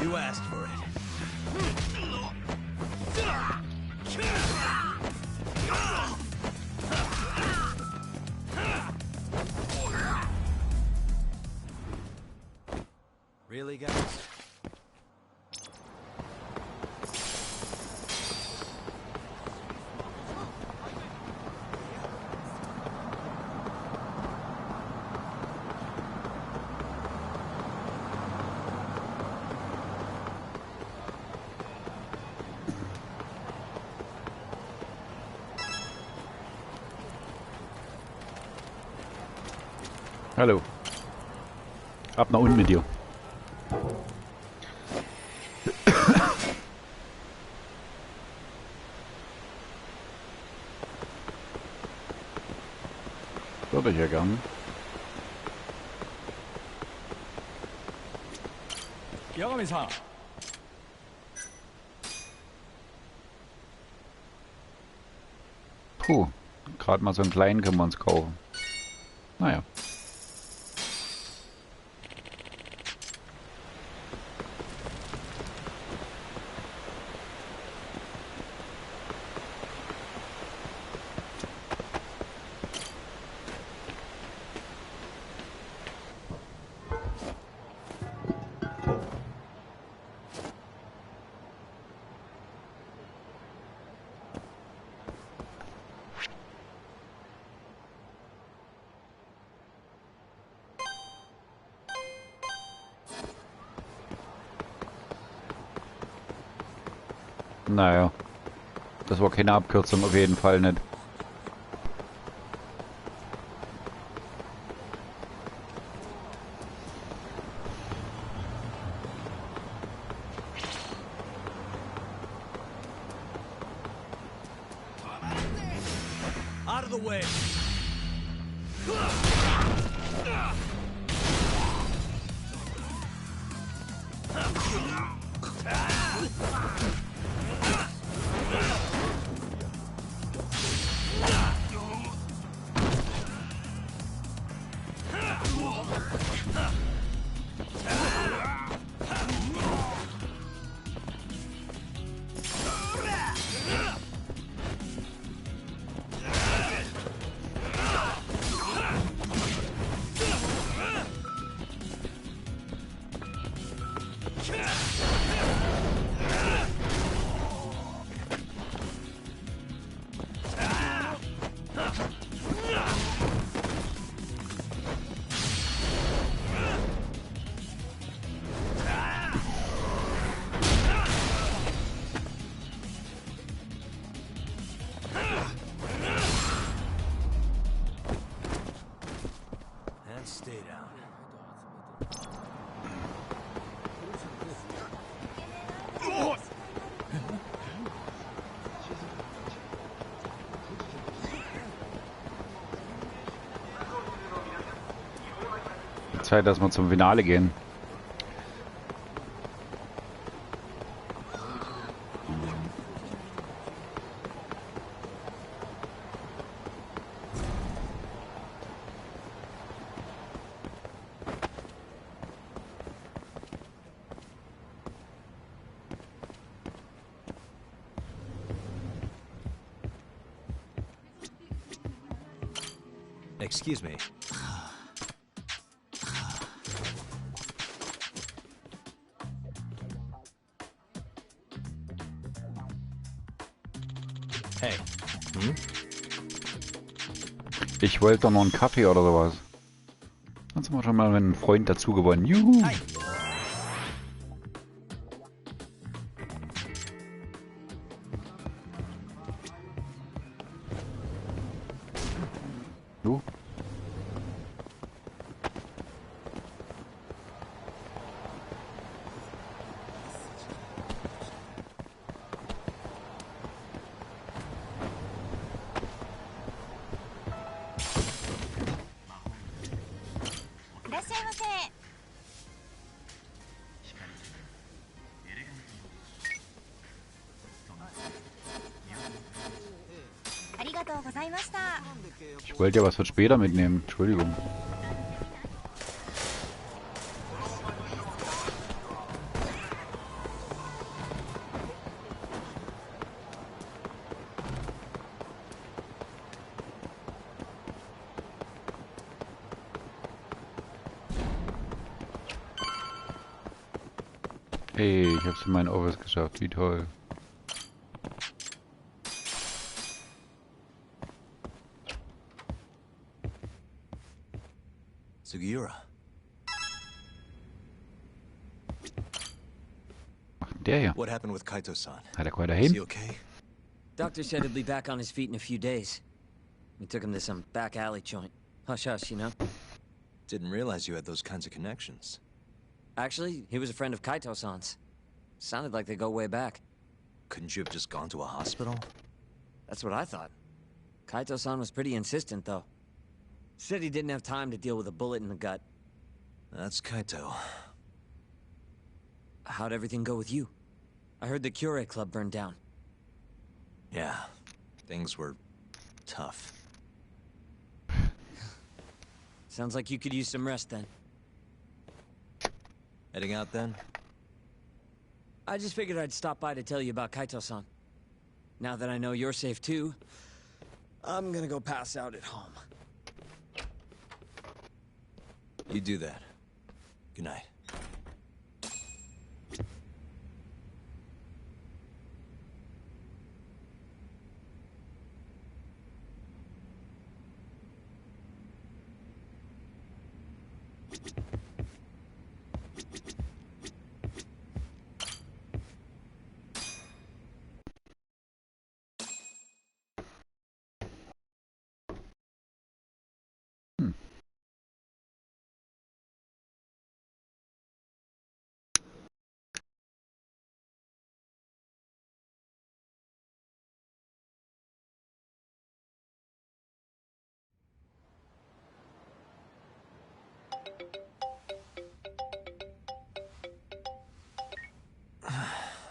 You asked for it. Really, guys? Hallo. Ab nach unten mit dir. Würde ich ja gern. Puh, gerade mal so einen kleinen können wir uns kaufen. Naja. Naja, das war keine Abkürzung, auf jeden Fall nicht. Out of the way. And stay down. Zeit, dass wir zum Finale gehen. Excuse me. Hey. Hm? Ich wollte doch noch einen Kaffee oder sowas. Jetzt haben wir schon mal einen Freund dazu gewonnen. Juhu! Hi. Du? Ich wollte ja was für später mitnehmen. Entschuldigung. Hey, ich hab's in meinen Office geschafft. Wie toll. Sugiura. Der hier. What happened with Kaito-san? Hat er quite Is daheim? he okay? Doctor said he'll be back on his feet in a few days. We took him to some back alley joint. Hush hush, you know? Didn't realize you had those kinds of connections. Actually, he was a friend of Kaito-san's. Sounded like they go way back. Couldn't you have just gone to a hospital? That's what I thought. Kaito-san was pretty insistent, though. Said he didn't have time to deal with a bullet in the gut. That's Kaito. How'd everything go with you? I heard the Cure Club burned down. Yeah, things were tough. Sounds like you could use some rest then. Heading out then? I just figured I'd stop by to tell you about Kaito-san. Now that I know you're safe too, I'm gonna go pass out at home. You do that. Good night.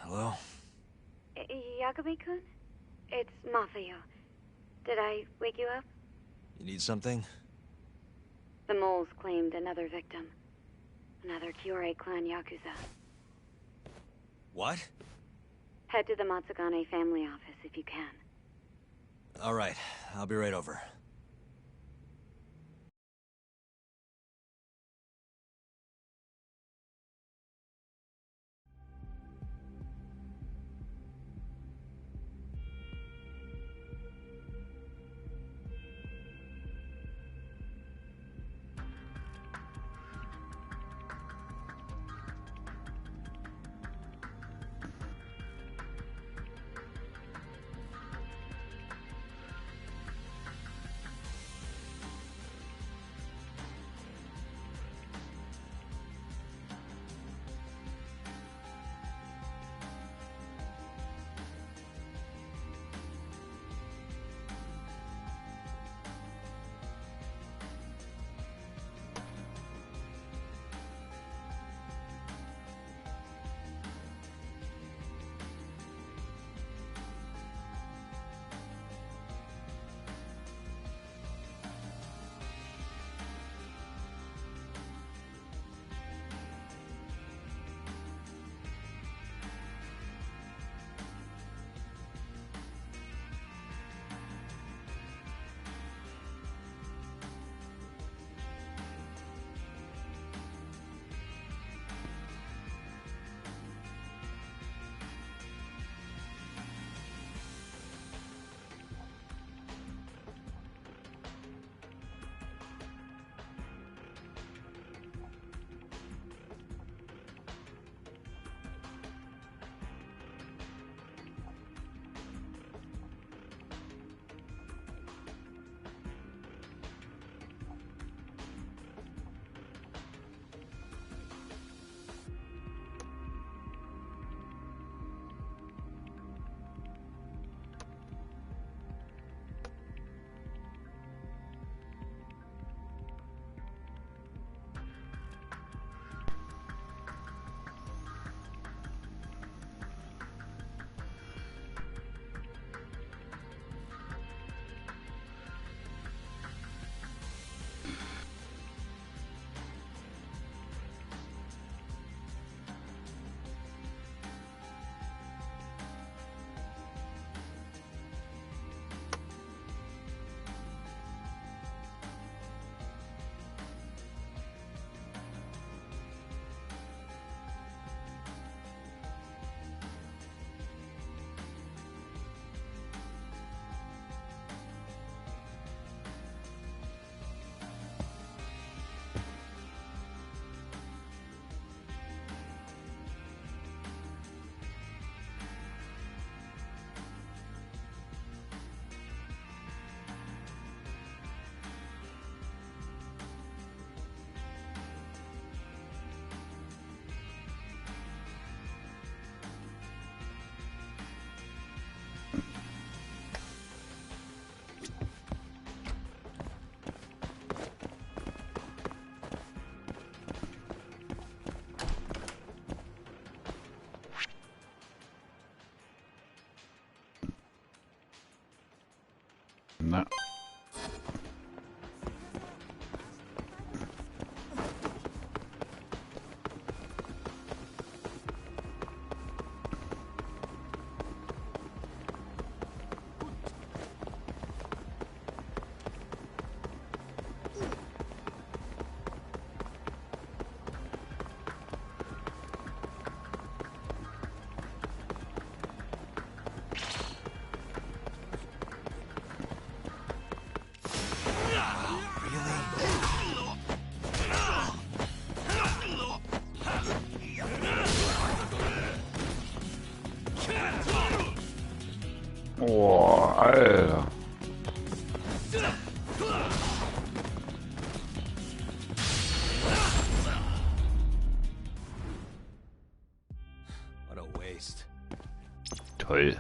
Hello? Yagami-kun? It's Masayo. Did I wake you up? You need something? The moles claimed another victim. Another Kyorei clan Yakuza. What? Head to the Matsugane family office if you can. All right, I'll be right over. Na. Oh, Alter. What a waste. Toll.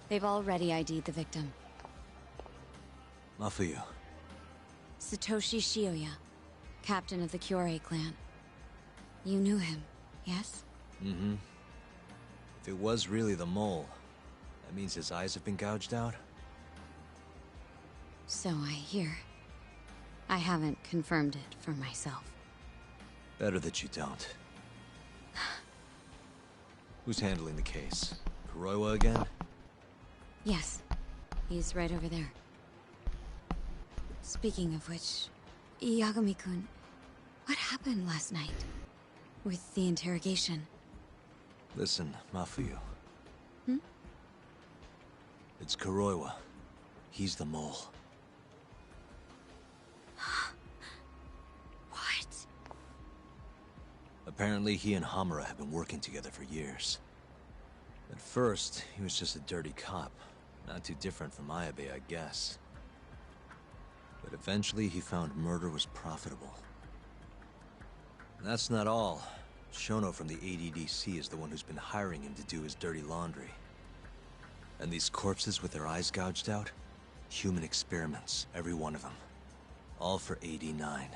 They've already ID'd the victim. Mafuyu. Satoshi Shioya, captain of the Kyorei clan. You knew him, yes? Mm-hmm. If it was really the mole, that means his eyes have been gouged out? So I hear. I haven't confirmed it for myself. Better that you don't. Who's handling the case? Kuroiwa again? Yes. He's right over there. Speaking of which, Yagami-kun, what happened last night? With the interrogation? Listen, Mafuyu. Hmm? It's Kuroiwa. He's the mole. What? Apparently he and Hamura have been working together for years. At first, he was just a dirty cop. Not too different from Ayabe, I guess. But eventually he found murder was profitable. And that's not all. Shono from the ADDC is the one who's been hiring him to do his dirty laundry. And these corpses with their eyes gouged out? Human experiments, every one of them. All for 89.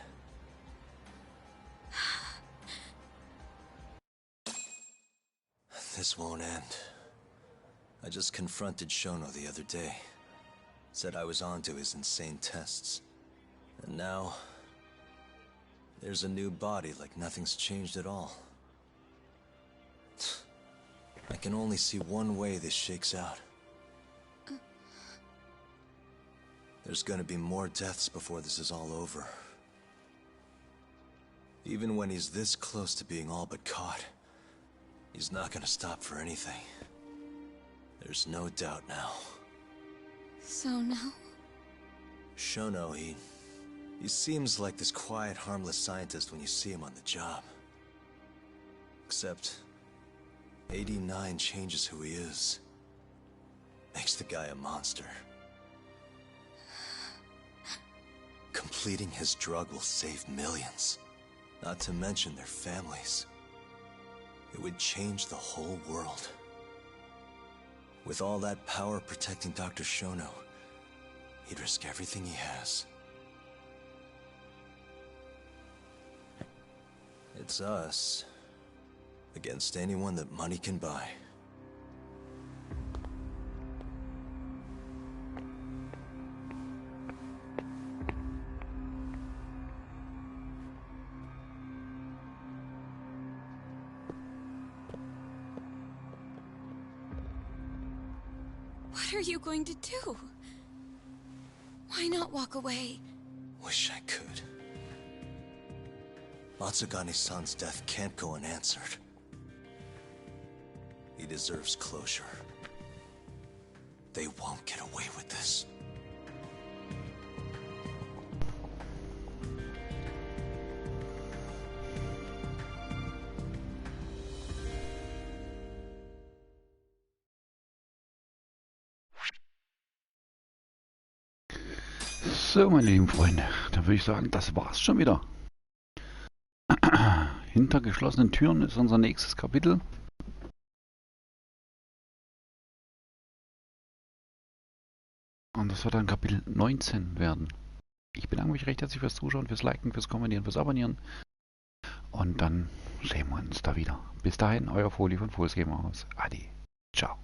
This won't end. I just confronted Shono the other day. Said I was onto his insane tests. And now... there's a new body like nothing's changed at all. I can only see one way this shakes out. There's gonna be more deaths before this is all over. Even when he's this close to being all but caught, he's not gonna stop for anything. There's no doubt now. So now? Shono, he seems like this quiet, harmless scientist when you see him on the job. Except, 89 changes who he is. Makes the guy a monster. Completing his drug will save millions. Not to mention their families. It would change the whole world. With all that power protecting Dr. Shono, he'd risk everything he has. It's us against anyone that money can buy. What are you going to do? Why not walk away? Wish I could. Matsugane-san's death can't go unanswered. He deserves closure. They won't get away with this. So, meine lieben Freunde, dann würde ich sagen, das war's schon wieder. Hinter geschlossenen Türen ist unser nächstes Kapitel. Und das wird dann Kapitel 19 werden. Ich bedanke mich recht herzlich fürs Zuschauen, fürs Liken, fürs Kommentieren, fürs Abonnieren. Und dann sehen wir uns da wieder. Bis dahin, euer Foli von Fullsgamer aus. Adi. Ciao.